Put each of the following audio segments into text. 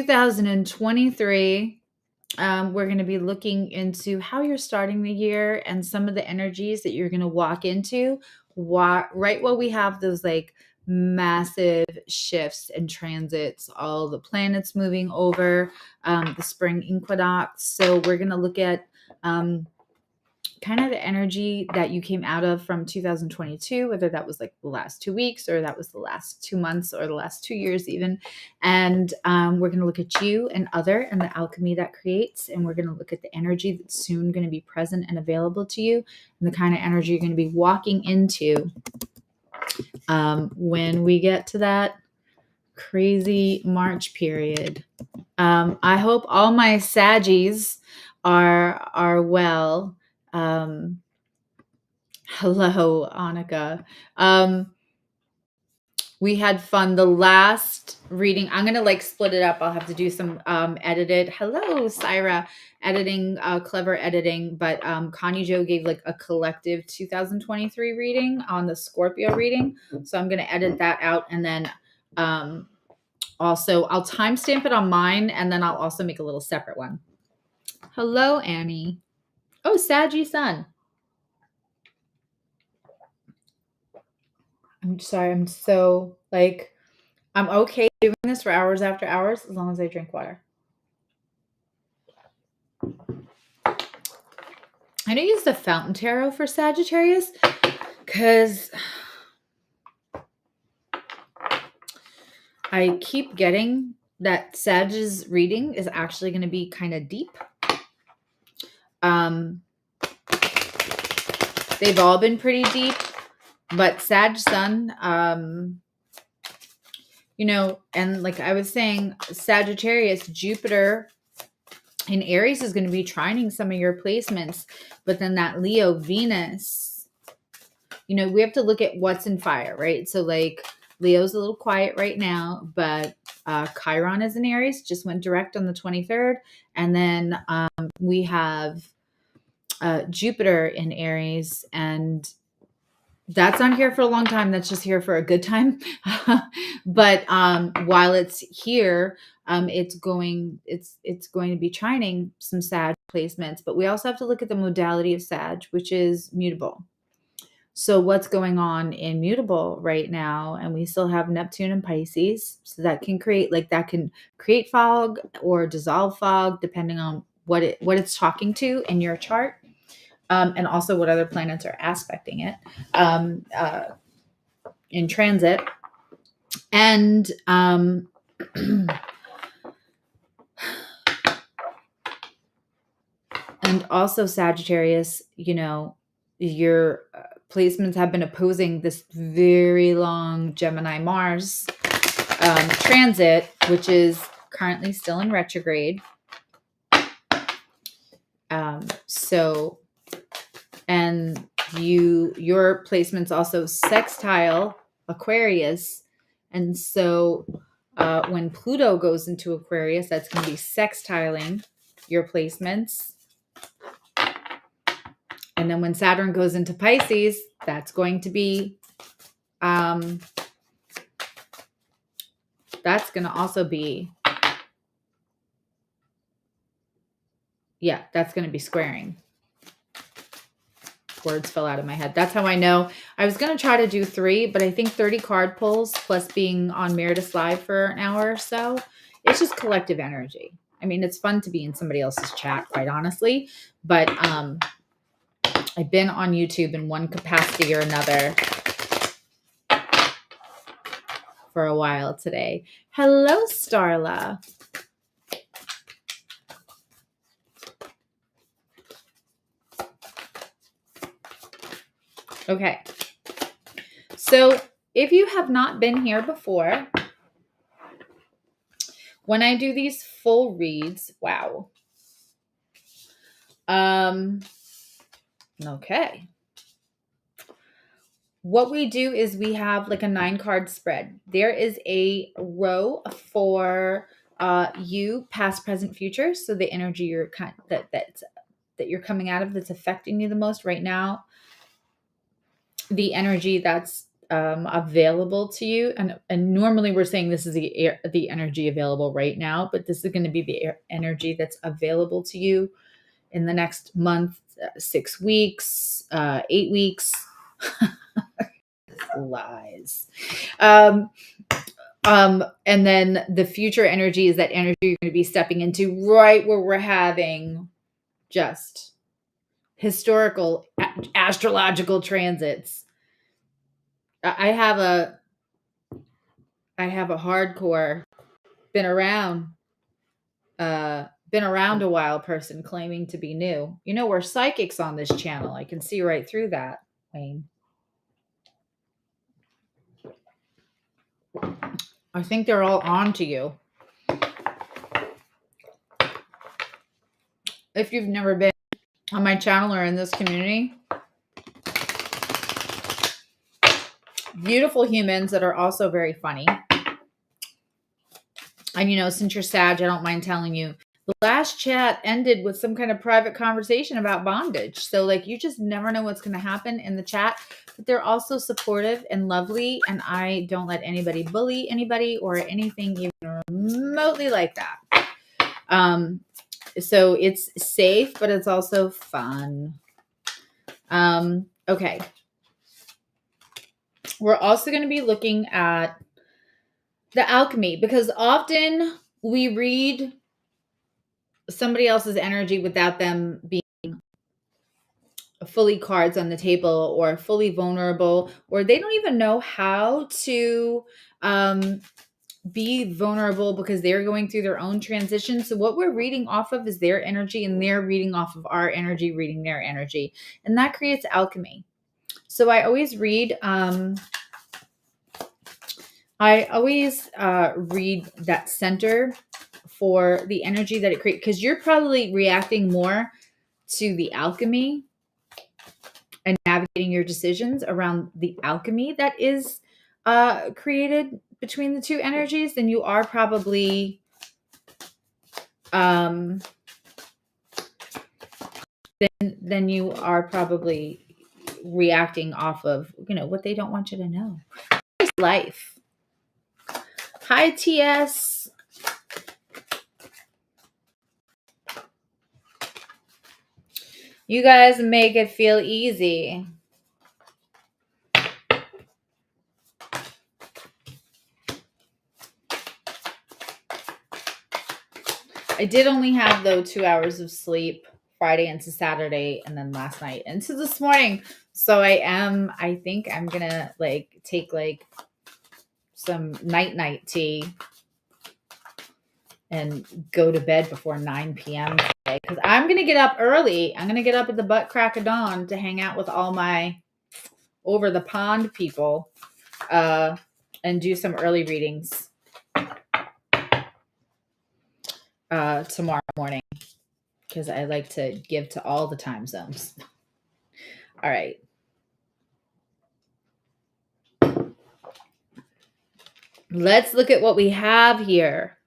2023, we're going to be looking into how you're starting the year and some of the energies that you're going to walk into right while we have those like massive shifts and transits, all the planets moving over the spring equinox. So we're going to look at kind of the energy that you came out of from 2022, whether that was like the last 2 weeks or that was the last 2 months or the last 2 years even. And we're going to look at you and other and the alchemy that creates. And we're going to look at the energy that's soon going to be present and available to you and the kind of energy you're going to be walking into when we get to that crazy March period. I hope all my Saggies are well. Hello, Annika. We had fun. The last reading, I'm going to like split it up. I'll have to do some edited. Hello, Syra. Editing, clever editing. But Connie Jo gave like a collective 2023 reading on the Scorpio reading. So I'm going to edit that out. And then also I'll timestamp it on mine. And then I'll also make a little separate one. Hello, Annie. Oh, Saggy Sun. I'm sorry. I'm so like, I'm okay doing this for hours after hours as long as I drink water. I don't use the fountain tarot for Sagittarius because I keep getting that Sag's reading is actually going to be kind of deep. They've all been pretty deep, but Sag Sun, you know, and like I was saying, Sagittarius, Jupiter in Aries is going to be trining some of your placements, but then that Leo Venus, you know, we have to look at what's in fire, right? So like Leo's a little quiet right now, but Chiron is in Aries, just went direct on the 23rd. And then we have Jupiter in Aries, and that's not here for a long time. That's just here for a good time. But while it's here, it's going to be trining some Sag placements. But we also have to look at the modality of Sag, which is mutable. So what's going on in mutable right now? And we still have Neptune and Pisces. So that can create fog or dissolve fog, depending on what it's talking to in your chart. And also what other planets are aspecting it in transit. And and also Sagittarius, you know, your placements have been opposing this very long Gemini Mars transit, which is currently still in retrograde. So, and your placements also sextile Aquarius. And so when Pluto goes into Aquarius, that's going to be sextiling your placements. And then when Saturn goes into Pisces, that's going to be, that's going to also be, yeah, that's going to be squaring. Words fell out of my head. That's how I know. I was going to try to do 3, but I think 30 card pulls plus being on Meredith's Live for an hour or so, it's just collective energy. I mean, it's fun to be in somebody else's chat, quite honestly, but I've been on YouTube in one capacity or another for a while today. Hello, Starla. Okay. So if you have not been here before, when I do these full reads, wow. Okay. What we do is we have like a 9-card spread. There is a row for you, past, present, future. So the energy that you're coming out of that's affecting you the most right now. The energy that's available to you. And normally we're saying this is the energy available right now, but this is going to be the energy that's available to you in the next month, 6 weeks, 8 weeks. Lies. And then the future energy is that energy you're going to be stepping into right where we're having just historical astrological transits. I have a hardcore been around a while person claiming to be new. You know, we're psychics on this channel. I can see right through that, Wayne. I think they're all on to you. If you've never been on my channel or in this community, beautiful humans that are also very funny. And, you know, since you're Sag, I don't mind telling you, the last chat ended with some kind of private conversation about bondage. So, like, you just never know what's going to happen in the chat. But they're also supportive and lovely. And I don't let anybody bully anybody or anything even remotely like that. So it's safe, but it's also fun. Okay. We're also going to be looking at the alchemy, because often we read somebody else's energy without them being fully cards on the table or fully vulnerable, or they don't even know how to be vulnerable because they're going through their own transition. So what we're reading off of is their energy, and they're reading off of our energy, reading their energy, and that creates alchemy. So I always read read that center for the energy that it creates, because you're probably reacting more to the alchemy and navigating your decisions around the alchemy that is created between the two energies than you are probably then you are probably reacting off of, you know, what they don't want you to know. It's life. Hi, TS. You guys make it feel easy. I did only have, though, 2 hours of sleep Friday into Saturday, and then last night into this morning. So I think I'm gonna take some night tea and go to bed before 9 p.m. today, because I'm gonna get up early. I'm gonna get up at the butt crack of dawn to hang out with all my over the pond people and do some early readings tomorrow morning, because I like to give to all the time zones. All right. Let's look at what we have here.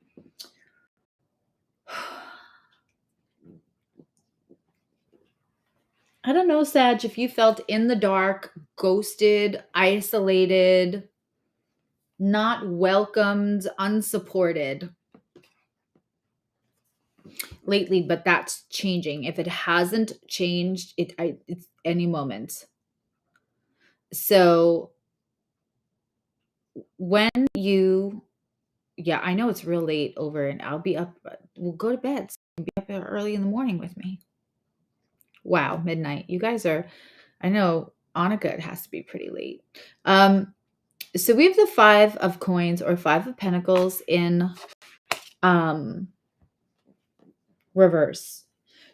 I don't know, Sag, if you felt in the dark, ghosted, isolated, not welcomed, unsupported lately, but that's changing. If it hasn't changed, it's any moment. So when you, I know it's real late over, and I'll be up. We'll go to bed. So you'll be up early in the morning with me. Wow, midnight. You guys are, I know, Annika, it has to be pretty late. So we have the 5 of coins, or 5 of pentacles, in reverse.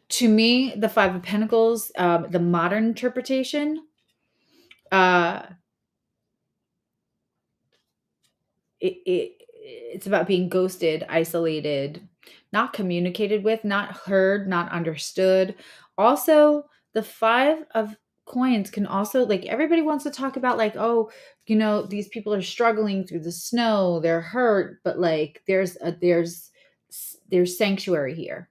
To me, the 5 of pentacles, the modern interpretation, it's about being ghosted, isolated, not communicated with, not heard, not understood. Also, the 5 of coins can also, like, everybody wants to talk about, like, oh, you know, these people are struggling through the snow, they're hurt, but like there's sanctuary here.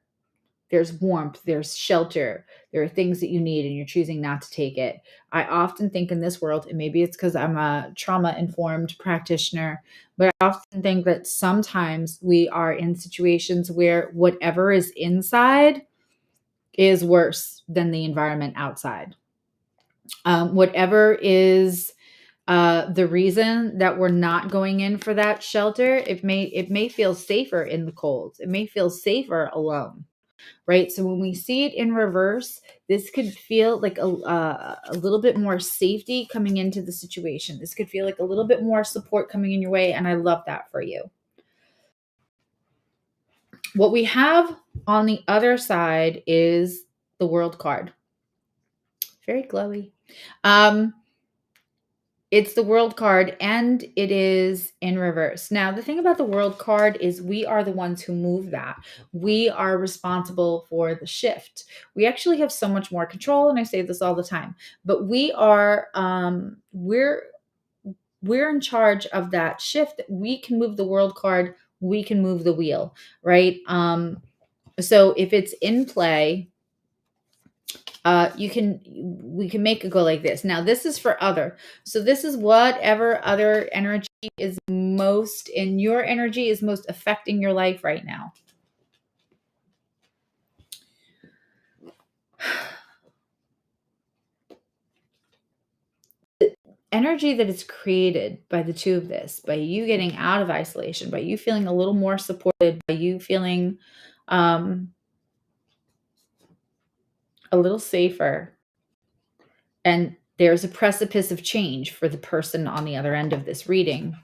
There's warmth, there's shelter, there are things that you need and you're choosing not to take it. I often think in this world, and maybe it's because I'm a trauma informed practitioner, but I often think that sometimes we are in situations where whatever is inside is worse than the environment outside. Whatever is the reason that we're not going in for that shelter, it may feel safer in the cold. It may feel safer alone, right? So when we see it in reverse, this could feel like a little bit more safety coming into the situation. This could feel like a little bit more support coming in your way, and I love that for you. What we have on the other side is the World card. Very glowy. It's the World card and it is in reverse. Now, the thing about the World card is we are the ones who move that. We are responsible for the shift. We actually have so much more control, and I say this all the time, but we are we're in charge of that shift. We can move the World card, we can move the wheel, right? So if it's in play, we can make it go like this. Now, this is for other. So this is whatever other energy is most in your energy is most affecting your life right now. The energy that is created by the two of this, by you getting out of isolation, by you feeling a little more supported, by you feeling a little safer. And there's a precipice of change for the person on the other end of this reading.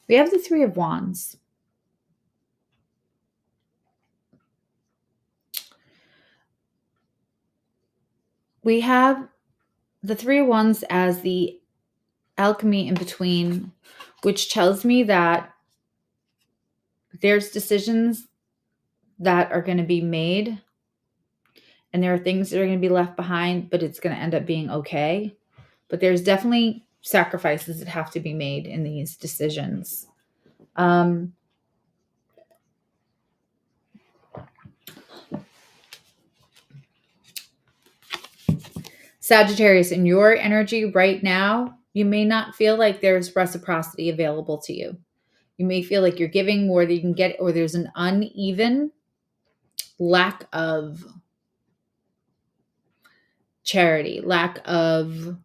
We have the Three of Wands. We have the Three of Wands as the alchemy in between, which tells me that there's decisions that are going to be made and there are things that are going to be left behind, but it's going to end up being okay. But there's definitely sacrifices that have to be made in these decisions. Sagittarius, in your energy right now, you may not feel like there's reciprocity available to you. You may feel like you're giving more than you can get, or there's an uneven lack of charity, lack of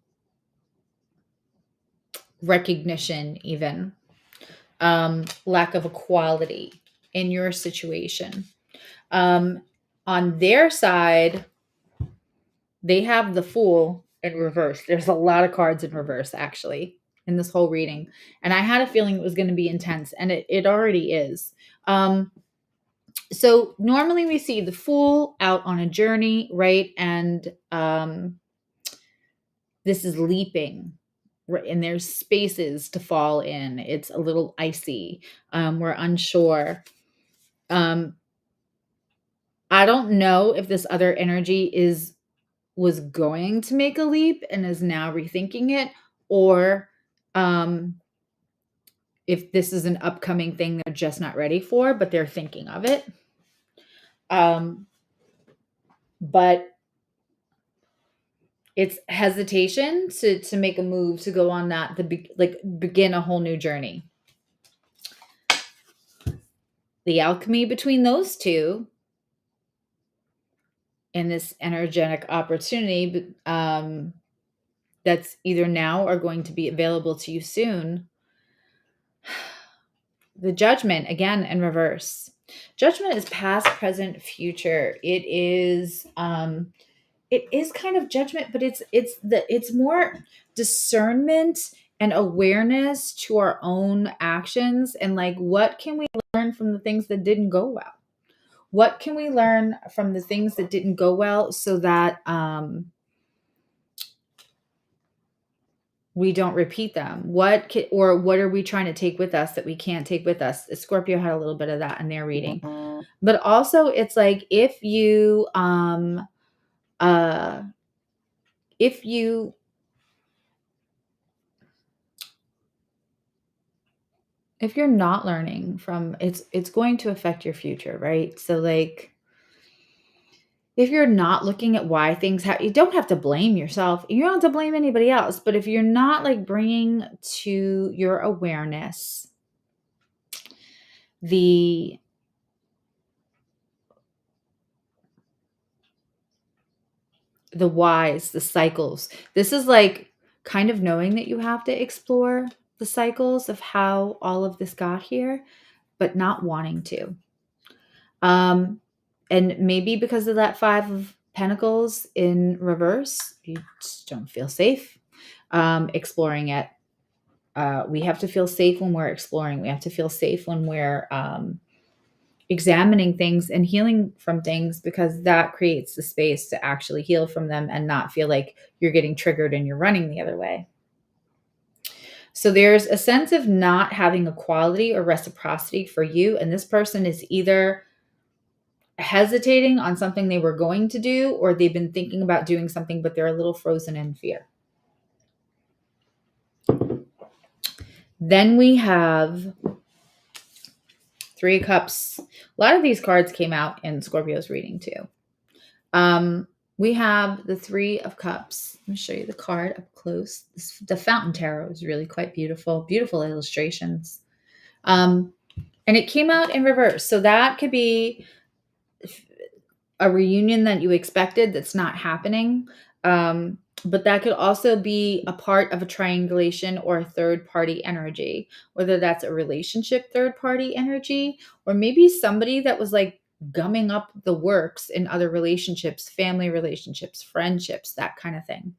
recognition, even lack of equality in your situation. On their side, they have the Fool in reverse. There's a lot of cards in reverse, actually, in this whole reading. And I had a feeling it was going to be intense, and it already is. So normally we see the Fool out on a journey, right? And this is leaping, right? And there's spaces to fall in. It's a little icy. We're unsure. I don't know if this other energy was going to make a leap and is now rethinking it, or if this is an upcoming thing they're just not ready for, but they're thinking of it. But it's hesitation to make a move, to go on that, begin a whole new journey. The alchemy between those two and this energetic opportunity that's either now or going to be available to you soon. The Judgment, again, in reverse. Judgment is past, present, future. It is kind of judgment, but it's more discernment and awareness to our own actions, and like, what can we learn from the things that didn't go well? What can we learn from the things that didn't go well so that we don't repeat them? What are we trying to take with us that we can't take with us? Scorpio had a little bit of that in their reading. But also, it's like, if you're not learning from it's going to affect your future, right? So like, if you're not looking at why things happen, you don't have to blame yourself. You don't have to blame anybody else. But if you're not like bringing to your awareness the whys, the cycles, this is like kind of knowing that you have to explore the cycles of how all of this got here, but not wanting to. And maybe because of that 5 of Pentacles in reverse, you just don't feel safe exploring it. We have to feel safe when we're exploring. We have to feel safe when we're examining things and healing from things, because that creates the space to actually heal from them and not feel like you're getting triggered and you're running the other way. So there's a sense of not having equality or reciprocity for you. And this person is either hesitating on something they were going to do, or they've been thinking about doing something, but they're a little frozen in fear. Then we have 3 of Cups. A lot of these cards came out in Scorpio's reading too. We have the 3 of Cups. Let me show you the card up close. The Fountain Tarot is really quite beautiful. Beautiful illustrations. And it came out in reverse. So that could be a reunion that you expected that's not happening. But that could also be a part of a triangulation or a third party energy, whether that's a relationship third party energy, or maybe somebody that was like gumming up the works in other relationships, family relationships, friendships, that kind of thing.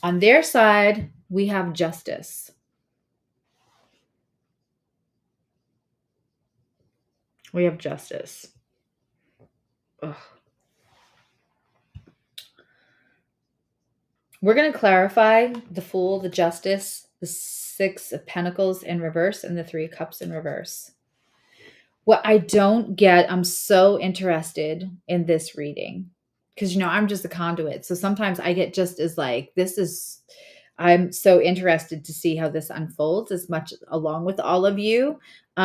On their side, we have Justice. We have Justice. Ugh. We're going to clarify the Fool, the Justice, the 6 of Pentacles in reverse, and the 3 of Cups in reverse. What I don't get, I'm so interested in this reading because, you know, I'm just a conduit. So sometimes I get just as like, I'm so interested to see how this unfolds as much along with all of you. We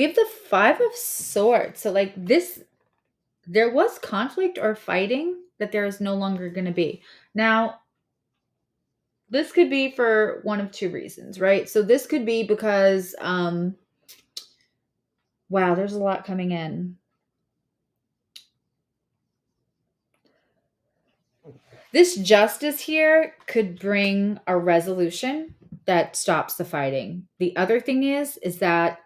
have the 5 of Swords. So like this, there was conflict or fighting that there is no longer going to be. Now, this could be for one of 2 reasons, right? So this could be because, wow, there's a lot coming in. This Justice here could bring a resolution that stops the fighting. The other thing is that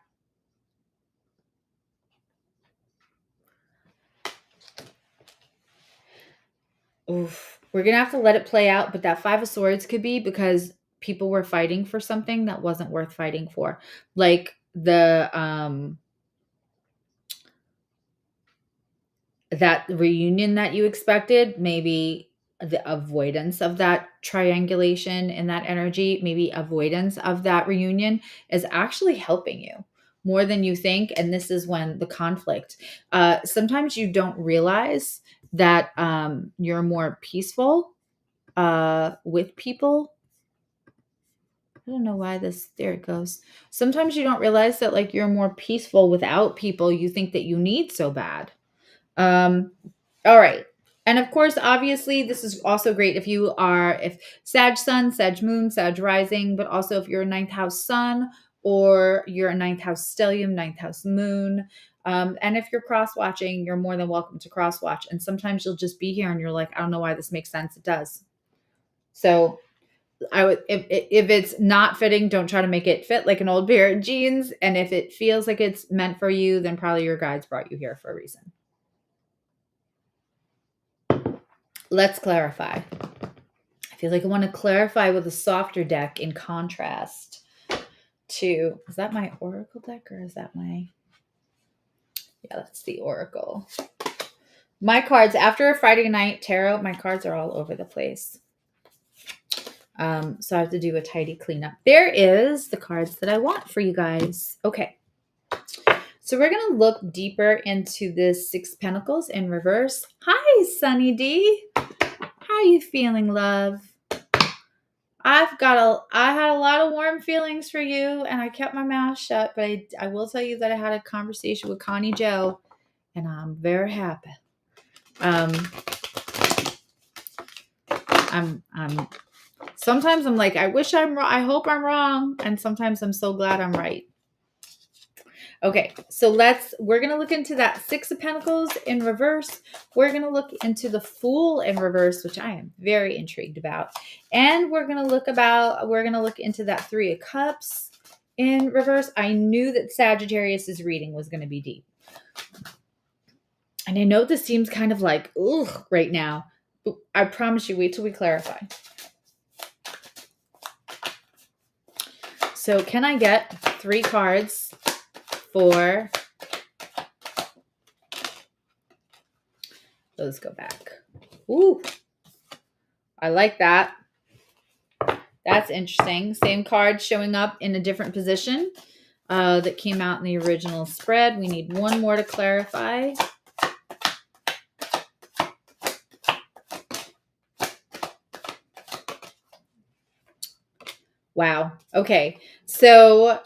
we're going to have to let it play out, but that 5 of Swords could be because people were fighting for something that wasn't worth fighting for. Like the that reunion that you expected, maybe the avoidance of that triangulation and that energy, maybe avoidance of that reunion is actually helping you more than you think. And this is when the conflict, sometimes you don't realize that you're more peaceful with people. I don't know why there it goes. Sometimes you don't realize that like you're more peaceful without people you think that you need so bad. All right. And of course, obviously, this is also great if Sag Sun, Sag Moon, Sag Rising, but also if you're a 9th house Sun or you're a 9th house Stellium, 9th house Moon. And if you're cross-watching, you're more than welcome to cross-watch. And sometimes you'll just be here and you're like, I don't know why this makes sense. It does. So I would, if it's not fitting, don't try to make it fit like an old pair of jeans. And if it feels like it's meant for you, then probably your guides brought you here for a reason. Let's clarify. I feel like I want to clarify with a softer deck in contrast to, is that my Oracle deck or is that yeah, that's the Oracle. My cards, after a Friday night tarot, my cards are all over the place. So I have to do a tidy cleanup. There is the cards that I want for you guys. Okay. So we're going to look deeper into this 6 Pentacles in reverse. Hi, Sunny D. How are you feeling, love? I had a lot of warm feelings for you, and I kept my mouth shut. But I will tell you that I had a conversation with Connie Joe, and I'm very happy. Um, I'm sometimes I'm like, I wish I'm wrong. I hope I'm wrong, and sometimes I'm so glad I'm right. Okay, so we're going to look into that Six of Pentacles in reverse. We're going to look into the Fool in reverse, which I am very intrigued about. And we're going to look into that Three of Cups in reverse. I knew that Sagittarius's reading was going to be deep. And I know this seems kind of like, ugh, right now. But I promise you, wait till we clarify. So can I get 3 cards for... Let's go back. Ooh, I like that. That's interesting. Same card showing up in a different position that came out in the original spread. We need one more to clarify. Wow. Okay. So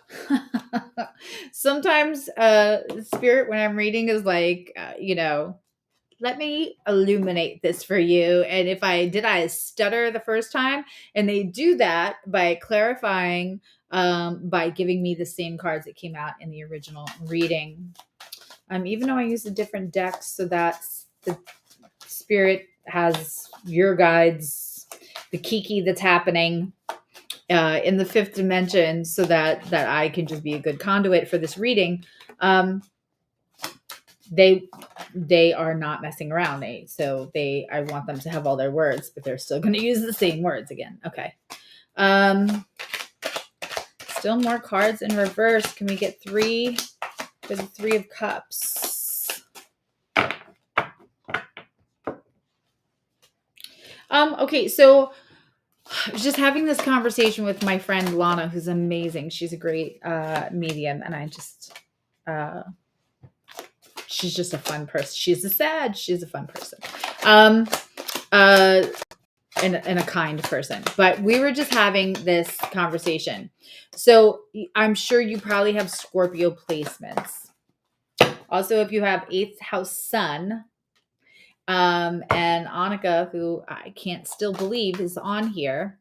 sometimes spirit when I'm reading is like, let me illuminate this for you. And if I stutter the first time, and they do that by clarifying, by giving me the same cards that came out in the original reading. Even though I use a different deck, so that's the spirit has your guides, the kiki that's happening in the 5th dimension, so that I can just be a good conduit for this reading. They are not messing around. I want them to have all their words, but they're still going to use the same words again. Okay. Still more cards in reverse. Can we get 3 for the 3 of Cups? Okay, so I was just having this conversation with my friend Lana, who's amazing. She's a great medium, and she's just a fun person. She's a Sag. She's a fun person. And a kind person. But we were just having this conversation. So I'm sure you probably have Scorpio placements. Also, if you have 8th house sun, and Annika, who I can't still believe is on here.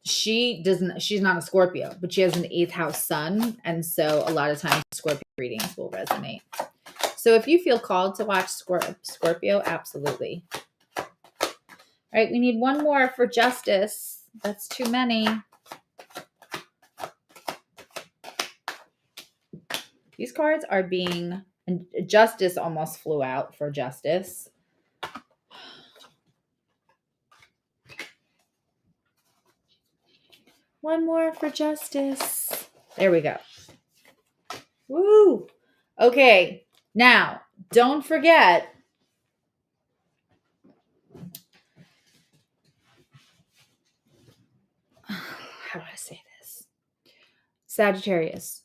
She's not a Scorpio, but she has an 8th house sun. And so a lot of times Scorpio readings will resonate. So if you feel called to watch Scorpio, absolutely. All right, we need one more for Justice. That's too many. These cards are being... And Justice almost flew out for Justice. One more for Justice. There we go. Woo! Okay, now, don't forget... How do I say this? Sagittarius.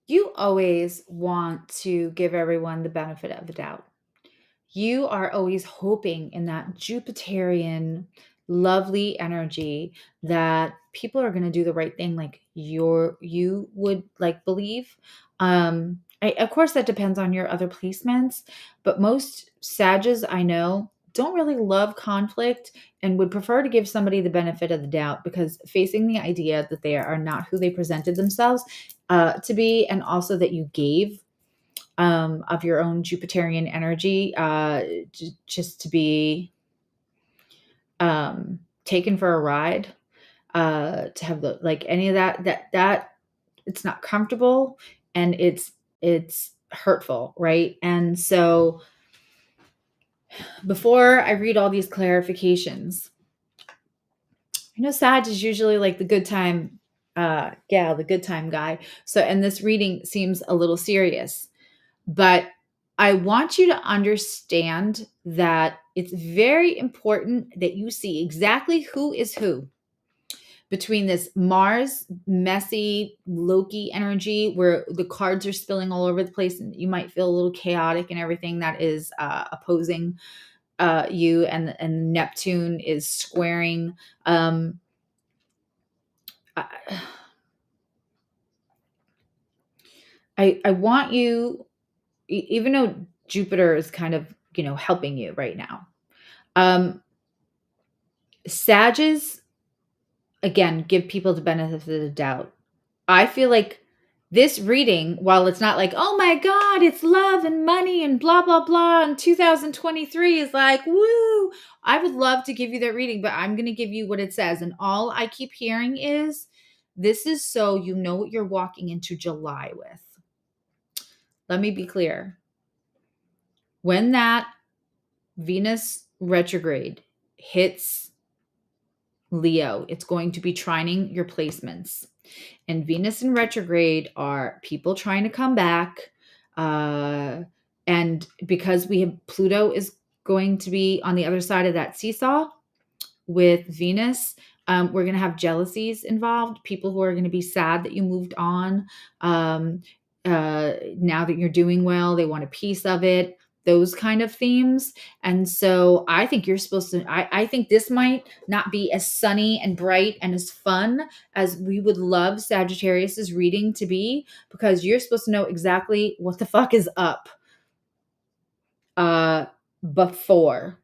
You always want to give everyone the benefit of the doubt. You are always hoping in that Jupiterian, lovely energy that people are going to do the right thing, like you would like believe. Of course, that depends on your other placements, but most Sages I know don't really love conflict and would prefer to give somebody the benefit of the doubt, because facing the idea that they are not who they presented themselves to be, and also that you gave of your own Jupiterian energy just to be taken for a ride, to have any of that it's not comfortable, and it's hurtful, right? And so before I read all these clarifications, I know Sag is usually like the good time gal, the good time guy. So, and this reading seems a little serious, but I want you to understand that it's very important that you see exactly who is who, between this Mars messy Loki energy where the cards are spilling all over the place and you might feel a little chaotic and everything that is opposing you, and Neptune is squaring. I, I want you, even though Jupiter is kind of, helping you right now. Sages, again, give people the benefit of the doubt. I feel like this reading, while it's not like, oh my God, it's love and money and blah, blah, blah, and 2023 is like, woo, I would love to give you that reading, but I'm going to give you what it says. And all I keep hearing is, this is so you know what you're walking into July with. Let me be clear. When that Venus retrograde hits Leo, it's going to be trining your placements. And Venus in retrograde are people trying to come back. And because we have Pluto is going to be on the other side of that seesaw with Venus, we're going to have jealousies involved, people who are going to be sad that you moved on. Now that you're doing well, they want a piece of it, those kind of themes. And so I think you're supposed to, I think this might not be as sunny and bright and as fun as we would love Sagittarius's reading to be, because you're supposed to know exactly what the fuck is up before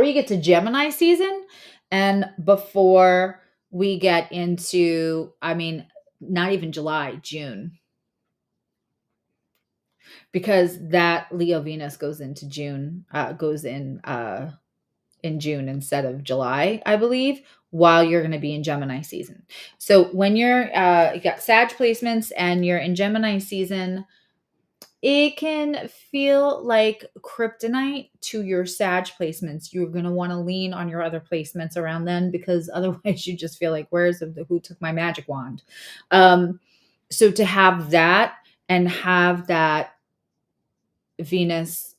you get to Gemini season and before we get into, not even July, June. Because that Leo Venus goes into June, goes in June instead of July, I believe, while you're going to be in Gemini season. So when you're you got Sag placements and you're in Gemini season, it can feel like kryptonite to your Sag placements. You're going to want to lean on your other placements around then, because otherwise you just feel like, who took my magic wand? So to have that and have that Venus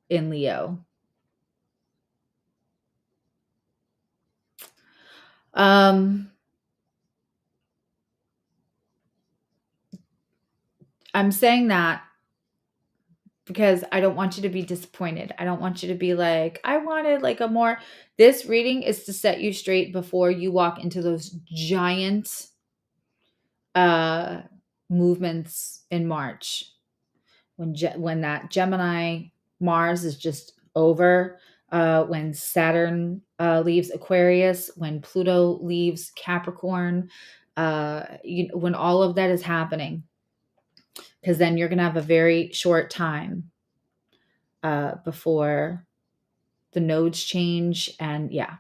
in Leo. I'm saying that because I don't want you to be disappointed. I don't want you to be like, I wanted like a more, this reading is to set you straight before you walk into those giant movements in March. When that Gemini Mars is just over, when Saturn leaves Aquarius, when Pluto leaves Capricorn, when all of that is happening, because then you're going to have a very short time before the nodes change. And yeah.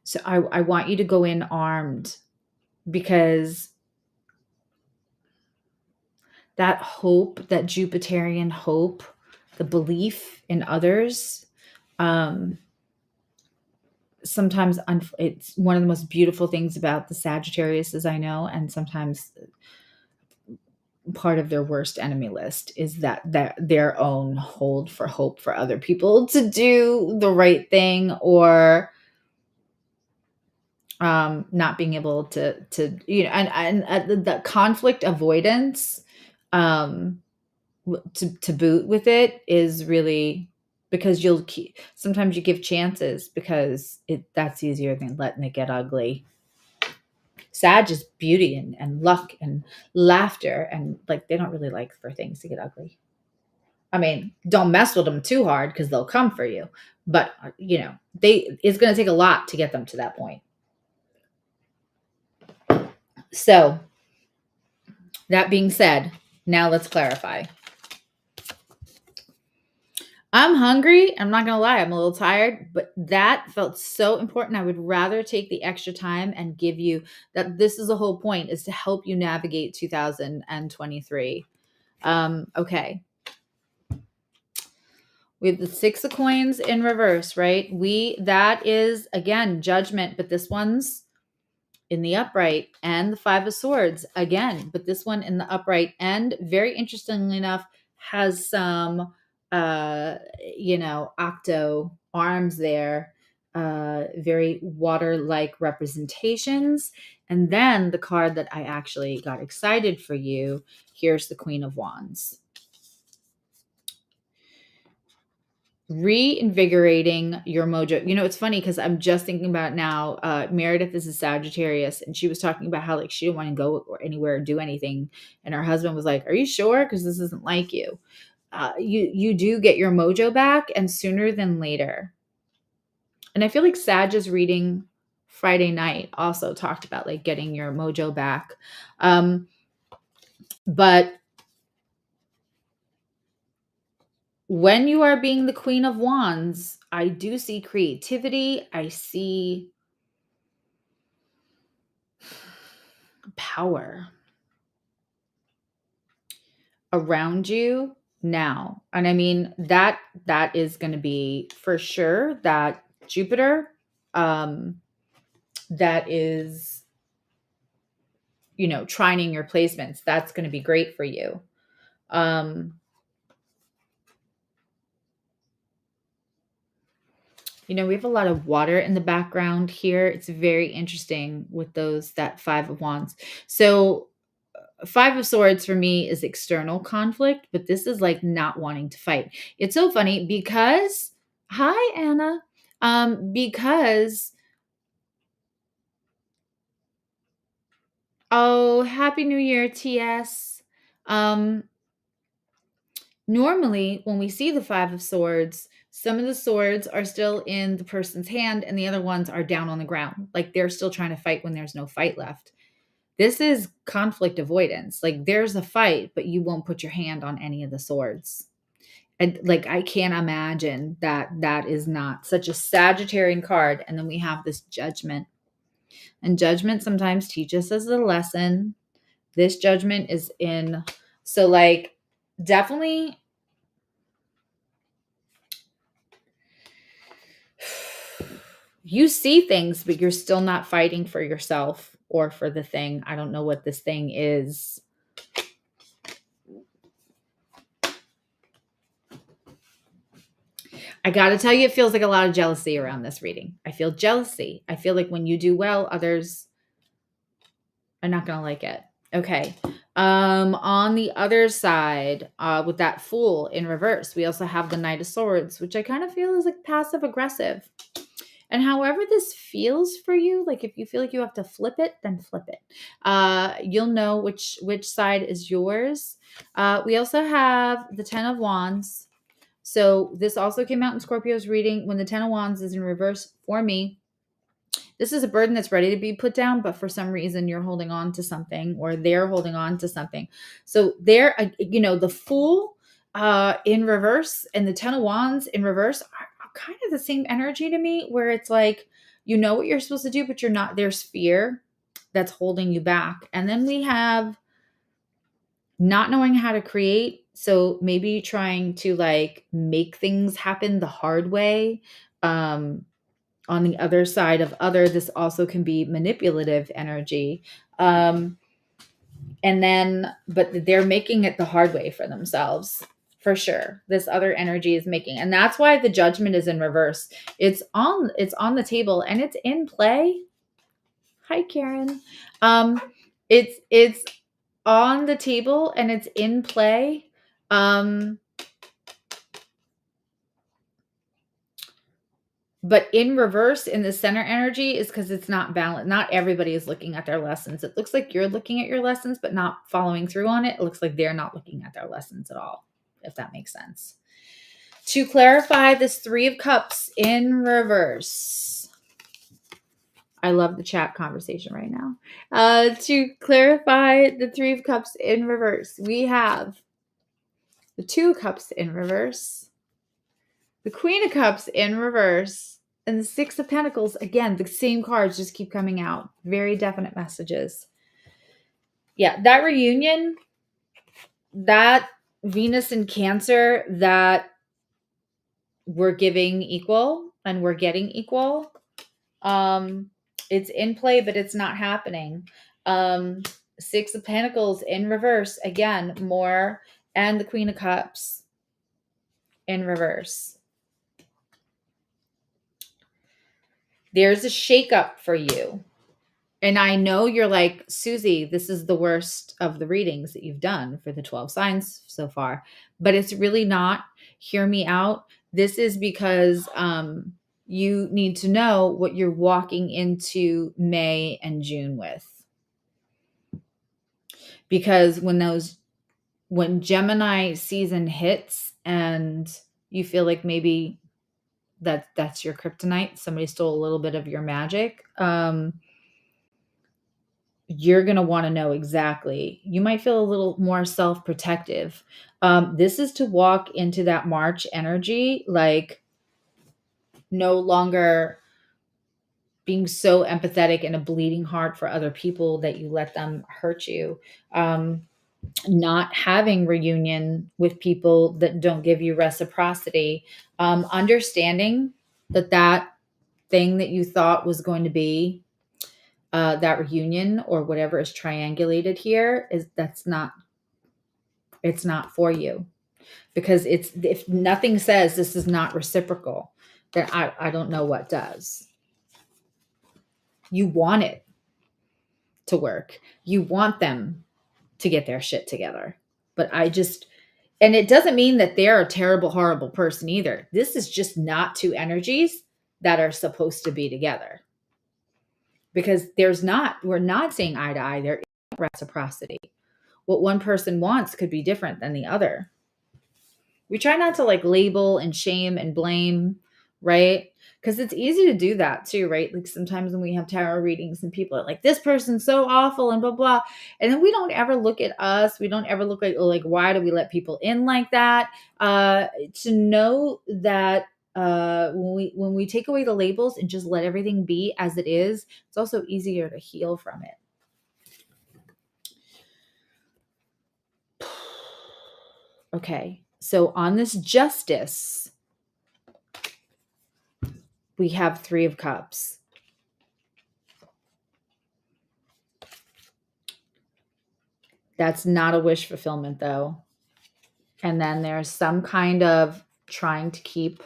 So I want you to go in armed, because that hope, that Jupiterian hope, the belief in others, sometimes it's one of the most beautiful things about the Sagittarius, as I know, and sometimes part of their worst enemy list is that their own hold for hope for other people to do the right thing, or not being able to and the conflict avoidance to boot with it is really, because sometimes you give chances because that's easier than letting it get ugly. Sag is beauty and luck and laughter, and like they don't really like for things to get ugly. Don't mess with them too hard because they'll come for you. But it's going to take a lot to get them to that point. So that being said, now let's clarify. I'm hungry. I'm not going to lie. I'm a little tired, but that felt so important. I would rather take the extra time and give you that. This is the whole point, is to help you navigate 2023. Okay. We have the Six of Coins in reverse, right? That is, again, Judgment, but this one's in the upright, and the Five of Swords again, but this one in the upright, and very interestingly enough has some octo arms there, very water-like representations. And then the card that I actually got excited for you, here's the Queen of Wands. Reinvigorating your mojo. You know, it's funny because I'm just thinking about it now. Meredith is a Sagittarius, and she was talking about how like she didn't want to go or anywhere or do anything, and her husband was like, "Are you sure? Because this isn't like you." You do get your mojo back, and sooner than later. And I feel like Sag's reading Friday night also talked about like getting your mojo back, but when you are being the Queen of Wands, I do see creativity. I see power around you now. And I mean, that is going to be for sure that Jupiter, that is, you know, trining your placements. That's going to be great for you. You know, we have a lot of water in the background here. It's very interesting with that Five of Wands. So Five of Swords for me is external conflict, but this is like not wanting to fight. It's so funny because, hi, Anna, because, oh, Happy New Year, TS. Normally, when we see the Five of Swords, some of the swords are still in the person's hand and the other ones are down on the ground. Like they're still trying to fight when there's no fight left. This is conflict avoidance. Like there's a fight, but you won't put your hand on any of the swords. And like I can't imagine that is not such a Sagittarian card. And then we have this Judgment. And Judgment sometimes teaches us a lesson. This Judgment is in, so like definitely you see things, but you're still not fighting for yourself or for the thing. I don't know what this thing is. I got to tell you, it feels like a lot of jealousy around this reading. I feel jealousy. I feel like when you do well, others are not going to like it. Okay. On the other side, with that Fool in reverse, we also have the Knight of Swords, which I kind of feel is like passive aggressive. And however this feels for you, like if you feel like you have to flip it, then flip it. You'll know which side is yours. We also have the Ten of Wands. So this also came out in Scorpio's reading. When the Ten of Wands is in reverse for me, this is a burden that's ready to be put down, but for some reason you're holding on to something or they're holding on to something. So there, you know, the Fool in reverse and the Ten of Wands in reverse are kind of the same energy to me, where it's like, you know what you're supposed to do, but you're not. There's fear that's holding you back. And then we have not knowing how to create. So maybe trying to like make things happen the hard way. On the other side of this also can be manipulative energy. And then, but they're making it the hard way for themselves. For sure. This other energy is making, and that's why the Judgment is in reverse. It's on the table and it's in play. Hi, Karen. It's on the table and it's in play. But in reverse in the center energy is because it's not balanced. Not everybody is looking at their lessons. It looks like you're looking at your lessons, but not following through on it. It looks like they're not looking at their lessons at all, if that makes sense. To clarify this Three of Cups in reverse. I love the chat conversation right now. To clarify the Three of Cups in reverse, we have the Two of Cups in reverse, the Queen of Cups in reverse, and the Six of Pentacles. Again, the same cards just keep coming out. Very definite messages. Yeah, that reunion, that Venus in Cancer, that we're giving equal and we're getting equal. It's in play, but it's not happening. Six of Pentacles in reverse, again, more, and the Queen of Cups in reverse. There's a shakeup for you. And I know you're like, Susie, this is the worst of the readings that you've done for the 12 signs so far, but it's really not. Hear me out. This is because you need to know what you're walking into May and June with. Because when Gemini season hits and you feel like maybe that's your kryptonite, somebody stole a little bit of your magic, you're going to want to know exactly. You might feel a little more self-protective. This is to walk into that March energy, like no longer being so empathetic and a bleeding heart for other people that you let them hurt you. Not having reunion with people that don't give you reciprocity. Understanding that thing that you thought was going to be that reunion or whatever is triangulated here it's not for you, because if nothing says this is not reciprocal, then I don't know what does. You want it to work. You want them to get their shit together. But and it doesn't mean that they're a terrible, horrible person either. This is just not two energies that are supposed to be together. Because we're not seeing eye to eye. There is reciprocity. What one person wants could be different than the other. We try not to like label and shame and blame, right? Because it's easy to do that too, right? Like sometimes when we have tarot readings and people are like, this person's so awful and blah, blah. And then we don't ever look at us. We don't ever look like, oh, like, why do we let people in like that? To know that when we take away the labels and just let everything be as it is, it's also easier to heal from it. Okay, so on this justice, we have 3 of Cups. That's not a wish fulfillment though. And then there's some kind of trying to keep,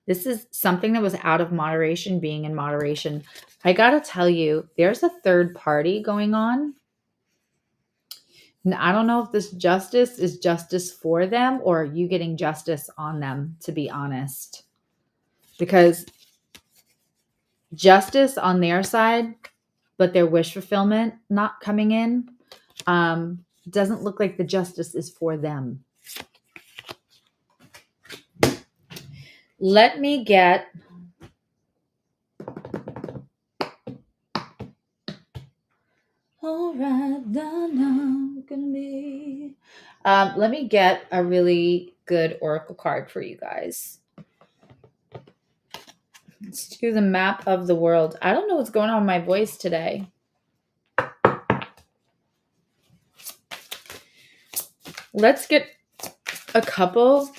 this is something that was out of moderation, being in moderation. I gotta tell you, there's a third party going on. And I don't know if this justice is justice for them or you getting justice on them, to be honest. Because justice on their side, but their wish fulfillment not coming in, doesn't look like the justice is for them. Let me get all right, I'm gonna be. Let me get a really good oracle card for you guys. Let's do the map of the world. I don't know what's going on with my voice today. Let's get a couple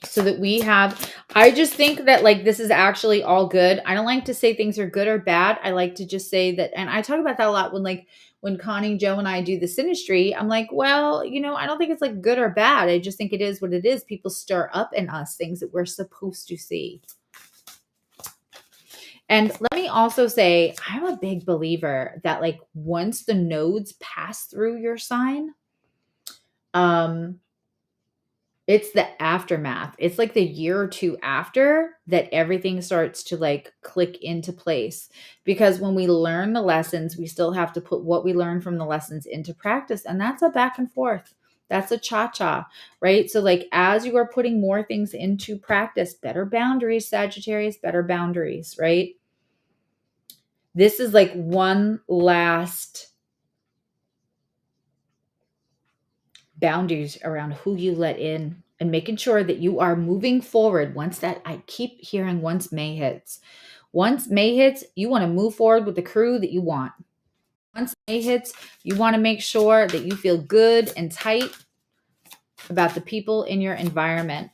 so that we have, I just think that like this is actually all good. I don't like to say things are good or bad. I like to just say that, and I talk about that a lot when Connie, Joe, and I do the synastry. I'm like, well, I don't think it's like good or bad. I just think it is what it is. People stir up in us things that we're supposed to see. And let me also say, I'm a big believer that like once the nodes pass through your sign, it's the aftermath. It's like the year or two after that everything starts to like click into place. Because when we learn the lessons, we still have to put what we learn from the lessons into practice. And that's a back and forth. That's a cha-cha, right? So like as you are putting more things into practice, better boundaries, Sagittarius, better boundaries, right? This is like one last boundaries around who you let in and making sure that you are moving forward. I keep hearing once May hits, you want to move forward with the crew that you want. Once May hits, you want to make sure that you feel good and tight about the people in your environment.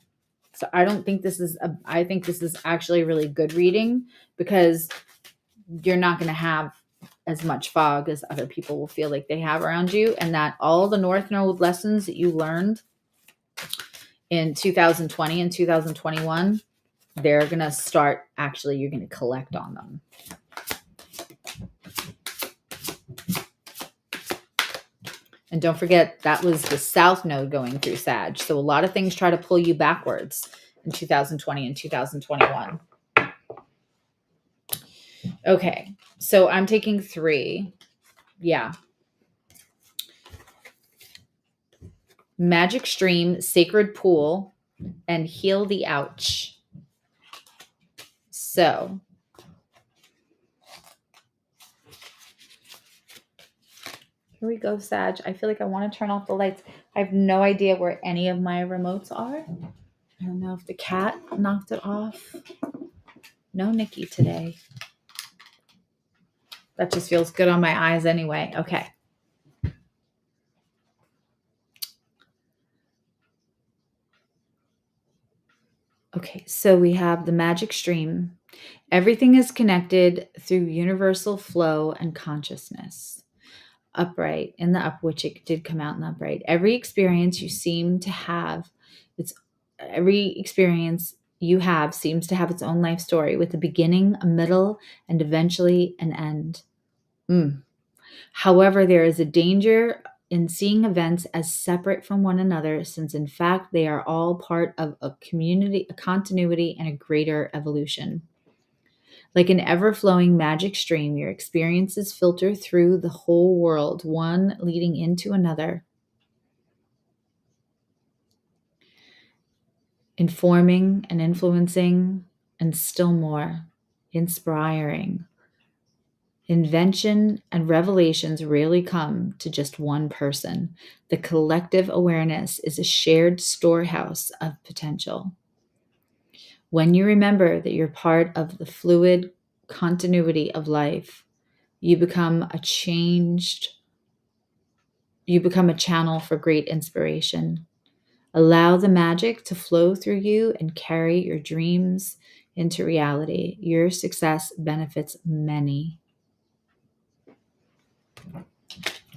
So I think this is actually a really good reading because you're not going to have as much fog as other people will feel like they have around you, and that all the North Node lessons that you learned in 2020 and 2021 they're going to start, actually, you're going to collect on them. And don't forget, that was the South Node going through Sag. So a lot of things try to pull you backwards in 2020 and 2021. Okay, so I'm taking 3. Yeah. Magic Stream, Sacred Pool, and Heal the Ouch. So here we go, Sag. I feel like I want to turn off the lights. I have no idea where any of my remotes are. I don't know if the cat knocked it off. No Nikki today. That just feels good on my eyes anyway. Okay. Okay, so we have the magic stream. Everything is connected through universal flow and consciousness. Upright in the up, which it did come out in the upright. Every experience you seem to have, every experience you have seems to have its own life story with a beginning, a middle, and eventually an end. However, there is a danger in seeing events as separate from one another, since in fact they are all part of a community, a continuity, and a greater evolution. Like an ever-flowing magic stream, your experiences filter through the whole world, one leading into another, informing and influencing, and still more, inspiring. Invention and revelations rarely come to just one person. The collective awareness is a shared storehouse of potential. When you remember that you're part of the fluid continuity of life, you become a channel for great inspiration. Allow the magic to flow through you and carry your dreams into reality. Your success benefits many.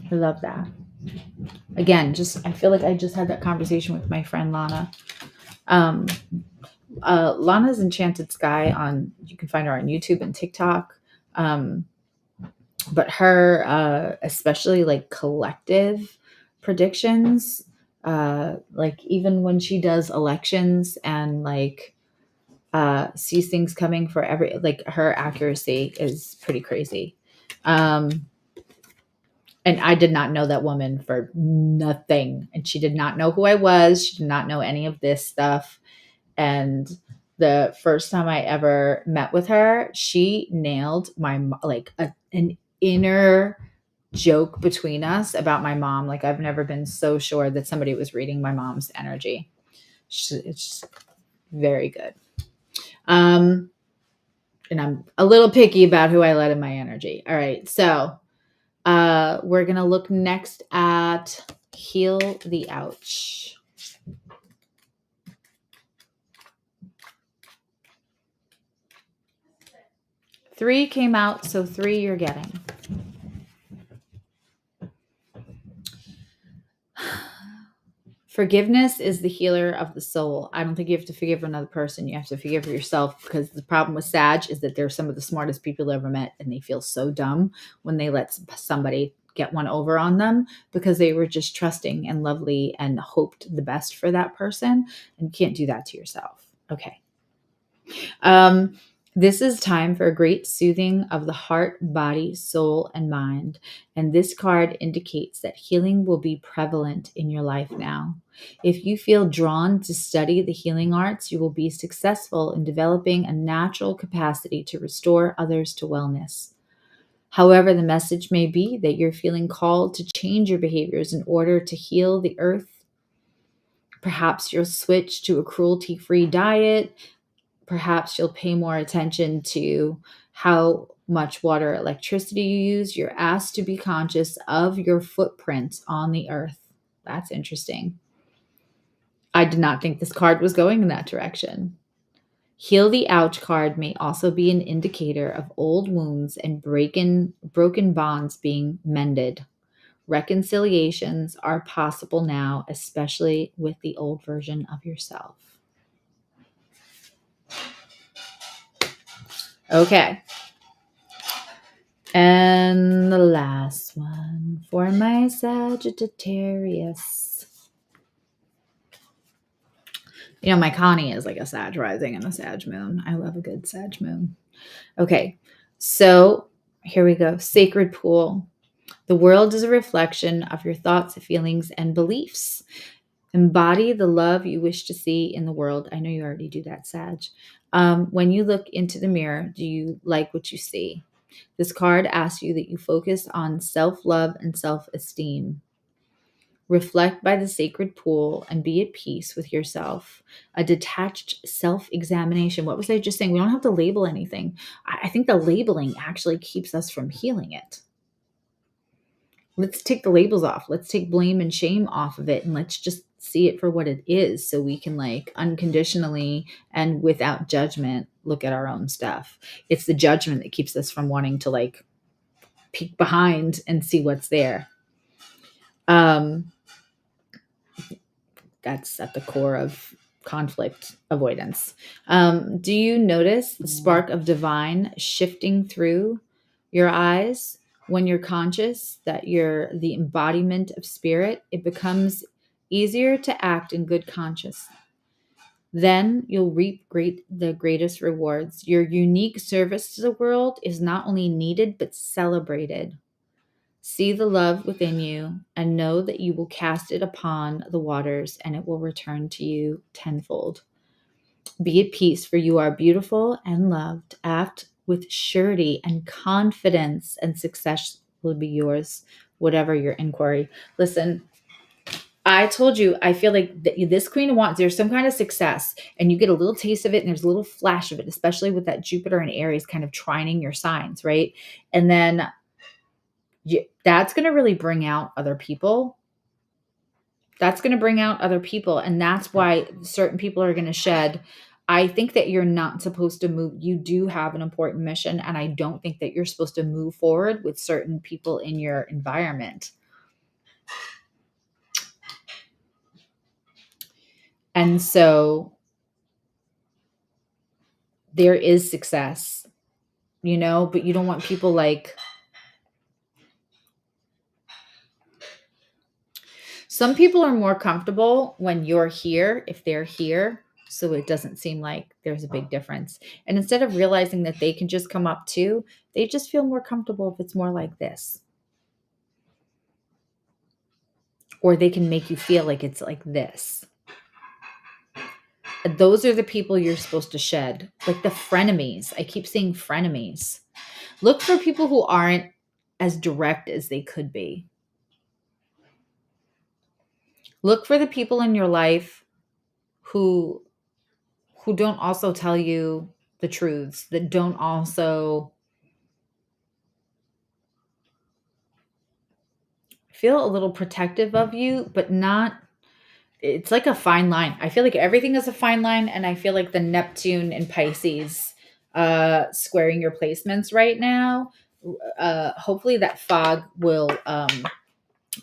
I love that. Again, I feel like I just had that conversation with my friend Lana. Lana's Enchanted Sky you can find her on YouTube and TikTok. But her, especially like collective predictions, like even when she does elections and like sees things coming for like her accuracy is pretty crazy. And I did not know that woman for nothing. And she did not know who I was. She did not know any of this stuff. And the first time I ever met with her, she nailed an inner joke between us about my mom. Like I've never been so sure that somebody was reading my mom's energy. It's very good. And I'm a little picky about who I let in my energy. All right. So we're going to look next at Heal the Ouch. Three came out, so 3 you're getting. Forgiveness is the healer of the soul. I don't think you have to forgive another person. You have to forgive yourself, because the problem with Sag is that they're some of the smartest people I've ever met, and they feel so dumb when they let somebody get one over on them because they were just trusting and lovely and hoped the best for that person. And you can't do that to yourself. Okay. This is time for a great soothing of the heart, body, soul, and mind. And this card indicates that healing will be prevalent in your life now. If you feel drawn to study the healing arts, you will be successful in developing a natural capacity to restore others to wellness. However, the message may be that you're feeling called to change your behaviors in order to heal the earth. Perhaps you'll switch to a cruelty-free diet. Perhaps you'll pay more attention to how much water, electricity you use. You're asked to be conscious of your footprint on the earth. That's interesting. I did not think this card was going in that direction. Heal the Ouch card may also be an indicator of old wounds and broken bonds being mended. Reconciliations are possible now, especially with the old version of yourself. Okay. And the last one for my Sagittarius. You know, my Connie is like a Sag rising and a Sag moon. I love a good Sag moon. Okay. So here we go. Sacred pool. The world is a reflection of your thoughts, feelings, and beliefs. Embody the love you wish to see in the world. I know you already do that, Sag. When you look into the mirror, do you like what you see? This card asks you that you focus on self-love and self-esteem. Reflect by the sacred pool and be at peace with yourself. A detached self-examination. What was I just saying? We don't have to label anything. I think the labeling actually keeps us from healing it. Let's take the labels off. Let's take blame and shame off of it, and let's just see it for what it is, so we can like unconditionally and without judgment look at our own stuff. It's the judgment that keeps us from wanting to like peek behind and see what's there. That's at the core of conflict avoidance. Do you notice the spark of divine shifting through your eyes when you're conscious that you're the embodiment of spirit? It becomes easier to act in good conscience. Then you'll reap the greatest rewards. Your unique service to the world is not only needed but celebrated. See the love within you and know that you will cast it upon the waters and it will return to you tenfold. Be at peace, for you are beautiful and loved. Act with surety and confidence, and success will be yours, whatever your inquiry. Listen, I told you, I feel like this Queen of Wands, there's some kind of success, and you get a little taste of it, and there's a little flash of it, especially with that Jupiter and Aries kind of trining your signs, right? And then that's going to really bring out other people. That's going to bring out other people. And that's why certain people are going to shed. I think that you're not supposed to move. You do have an important mission. And I don't think that you're supposed to move forward with certain people in your environment. And so there is success, you know, but you don't want people like, some people are more comfortable when you're here, if they're here, so it doesn't seem like there's a big difference. And instead of realizing that they can just come up too, they just feel more comfortable if it's more like this. Or they can make you feel like it's like this. Those are the people you're supposed to shed. Like the frenemies. I keep saying frenemies. Look for people who aren't as direct as they could be. Look for the people in your life who don't also tell you the truths, that don't also feel a little protective of you, but not, it's like a fine line. I feel like everything is a fine line, and I feel like the Neptune and Pisces squaring your placements right now, hopefully that fog will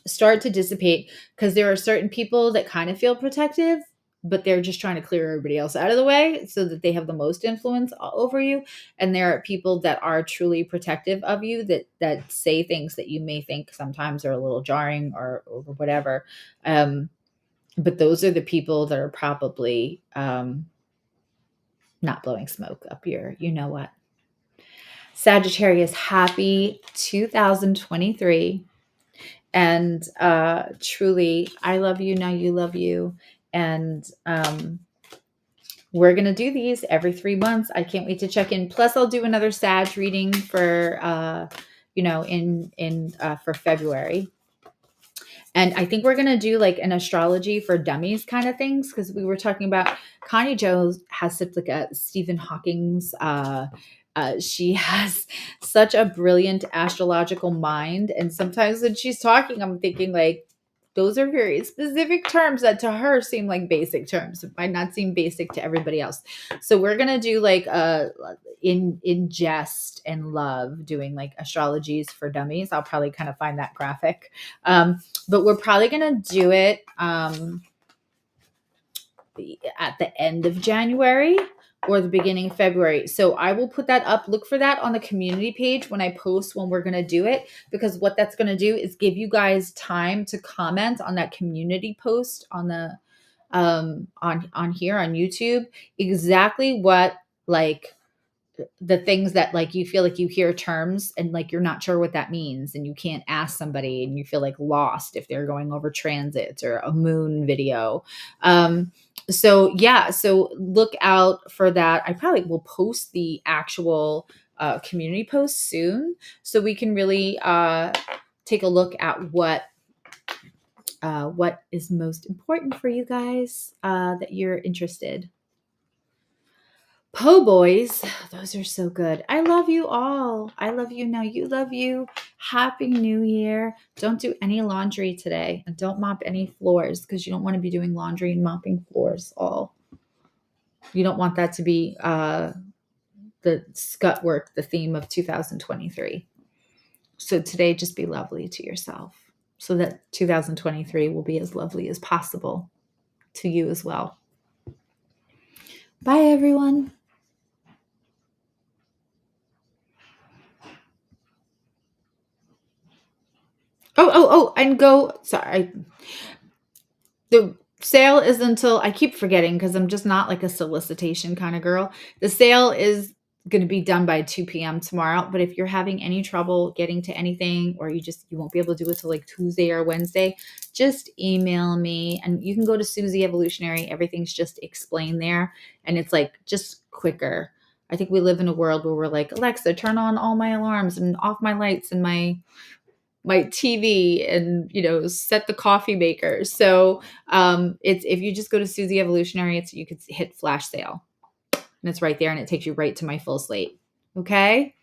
start to dissipate, because there are certain people that kind of feel protective, but they're just trying to clear everybody else out of the way so that they have the most influence over you. And there are people that are truly protective of you that say things that you may think sometimes are a little jarring or whatever. But those are the people that are probably not blowing smoke up your, you know what. Sagittarius, happy 2023. And truly, I love you. Now you love you. And we're going to do these every 3 months. I can't wait to check in. Plus, I'll do another Sag reading for, for February. And I think we're going to do like an astrology for dummies kind of things, because we were talking about Connie Jo has such like a Stephen Hawking's, she has such a brilliant astrological mind. And sometimes when she's talking, I'm thinking like, those are very specific terms that to her seem like basic terms. It might not seem basic to everybody else. So we're going to do like in jest and love, doing like astrologies for dummies. I'll probably kind of find that graphic. But we're probably going to do it at the end of January, or the beginning of February. So I will put that up. Look for that on the community page when I post when we're going to do it, because what that's going to do is give you guys time to comment on that community post on the on here on YouTube exactly what, like, the things that, like, you feel like you hear terms and like you're not sure what that means and you can't ask somebody and you feel like lost if they're going over transits or a moon video. So yeah, so look out for that. I probably will post the actual community post soon so we can really take a look at what is most important for you guys that you're interested. Po boys, those are so good. I love you all. I love you. Now you love you. Happy New Year. Don't do any laundry today and don't mop any floors because you don't want to be doing laundry and mopping floors all. You don't want that to be the scut work, the theme of 2023. So today, just be lovely to yourself so that 2023 will be as lovely as possible to you as well. Bye, everyone. And go. Sorry. The sale is until, I keep forgetting because I'm just not like a solicitation kind of girl. The sale is going to be done by 2 p.m. tomorrow. But if you're having any trouble getting to anything, or you won't be able to do it till like Tuesday or Wednesday, just email me and you can go to Susie Evolutionary. Everything's just explained there. And it's like just quicker. I think we live in a world where we're like, Alexa, turn on all my alarms and off my lights and my TV and, set the coffee maker. So it's, if you just go to Susie Evolutionary, you could hit flash sale and it's right there and it takes you right to my full slate. Okay.